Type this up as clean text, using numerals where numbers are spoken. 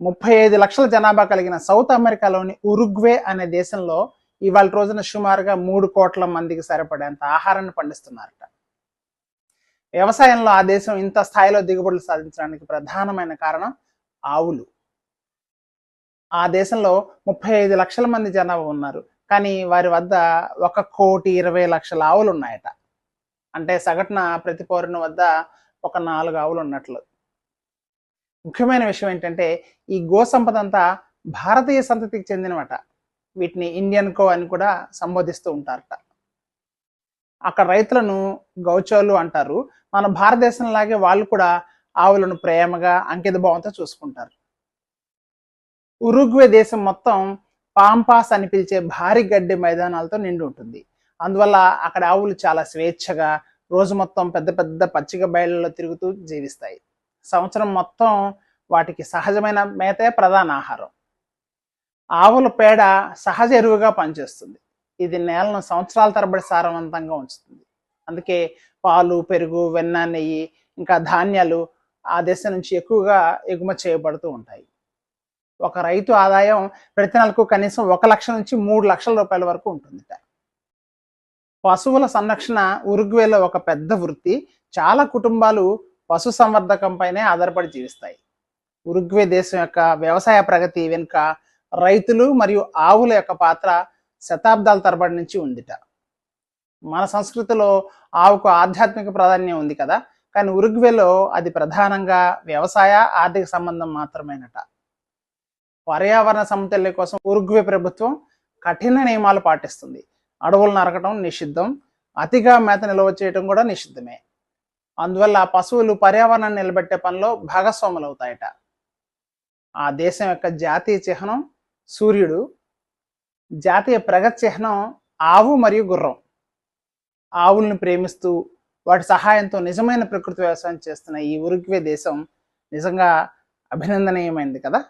35 లక్షల జనాభా కలిగిన సౌత్ అమెరికాలోని ఉరుగ్వే అనే దేశంలో ఇవాళ రోజున సుమారుగా 3 కోట్ల మందికి సరిపడేంత ఆహారాన్ని పండిస్తున్నారట. వ్యవసాయంలో ఆ దేశం ఇంత స్థాయిలో దిగుబడులు సాధించడానికి ప్రధానమైన కారణం ఆవులు. ఆ దేశంలో 35 లక్షల మంది జనాభా ఉన్నారు, కానీ వారి వద్ద 1,20,00,000 ఆవులు ఉన్నాయట. అంటే సగటున ప్రతి పౌరుని వద్ద ఒక 4 ఆవులు ఉన్నట్లు. ముఖ్యమైన విషయం ఏంటంటే ఈ గో సంపద అంతా భారతీయ సంతతికి చెందినవట. వీటిని ఇండియన్ కో అని కూడా సంబోధిస్తూ ఉంటారట. అక్కడ రైతులను గౌచోలు అంటారు. మన భారతదేశంలాగే వాళ్ళు కూడా ఆవులను ప్రేమగా అంకిత భావంతో చూసుకుంటారు. ఉరుగ్వే దేశం మొత్తం పాంపాస్ అని పిలిచే భారీ గడ్డి మైదానాలతో నిండి ఉంటుంది. అందువల్ల అక్కడ ఆవులు చాలా స్వేచ్ఛగా రోజు మొత్తం పెద్ద పెద్ద పచ్చిక బయళ్ళలో తిరుగుతూ జీవిస్తాయి. సంవత్సరం మొత్తం వాటికి సహజమైన మేతే ప్రధాన ఆహారం. ఆవుల పేడ సహజ ఎరువుగా పనిచేస్తుంది. ఇది నేలను సంవత్సరాల తరబడి సారవంతంగా ఉంచుతుంది. అందుకే పాలు, పెరుగు, వెన్న, నెయ్యి ఇంకా ధాన్యాలు ఆ దేశం నుంచి ఎక్కువగా ఎగుమతి చేయబడుతూ ఉంటాయి. ఒక రైతు ఆదాయం ప్రతి నెలకు కనీసం 1 లక్ష నుంచి 3 లక్షల రూపాయల వరకు ఉంటుందిట. పశువుల సంరక్షణ ఉరుగ్వేలో ఒక పెద్ద వృత్తి. చాలా కుటుంబాలు పశు సంవర్ధకంపైనే ఆధారపడి జీవిస్తాయి. ఉరుగ్వే దేశం యొక్క వ్యవసాయ ప్రగతి వెనుక రైతులు మరియు ఆవుల యొక్క పాత్ర శతాబ్దాల తరబడి నుంచి ఉందిట. మన సంస్కృతిలో ఆవుకు ఆధ్యాత్మిక ప్రాధాన్యం ఉంది కదా, కానీ ఉరుగ్వేలో అది ప్రధానంగా వ్యవసాయ ఆర్థిక సంబంధం మాత్రమేనట. పర్యావరణ సమతుల్య కోసం ఉరుగ్వే ప్రభుత్వం కఠిన నియమాలు పాటిస్తుంది. అడవులు నరకడం నిషిద్ధం, అతిగా మేత నిల్వ చేయడం కూడా నిషిద్ధమే. అందువల్ల పశువులు పర్యావరణాన్ని నిలబెట్టే పనిలో భాగస్వాములు అవుతాయట. ఆ దేశం యొక్క జాతీయ చిహ్నం సూర్యుడు, జాతీయ ప్రగతి చిహ్నం ఆవు మరియు గుర్రం. ఆవుల్ని ప్రేమిస్తూ వాటి సహాయంతో నిజమైన ప్రకృతి వ్యవసాయం చేస్తున్న ఈ ఉరుగ్వే దేశం నిజంగా అభినందనీయమైంది కదా.